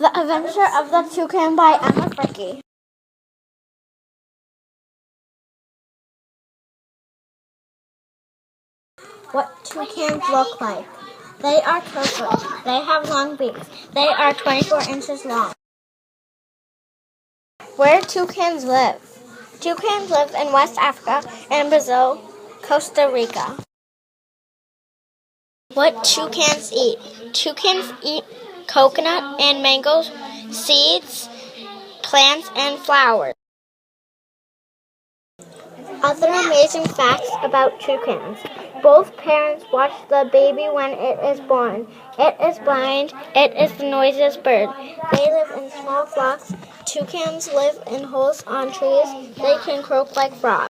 The Adventure of the Toucan by Emma Fricke. What toucans look like. They are curved. They have long beaks. They are 24 inches long. Where toucans live. Toucans live in West Africa and Brazil, Costa Rica. What toucans eat. Toucans eat coconut and mangoes, seeds, plants, and flowers. Other amazing facts about toucans. Both parents watch the baby when it is born. It is blind. It is the noisiest bird. They live in small flocks. Toucans live in holes on trees. They can croak like frogs.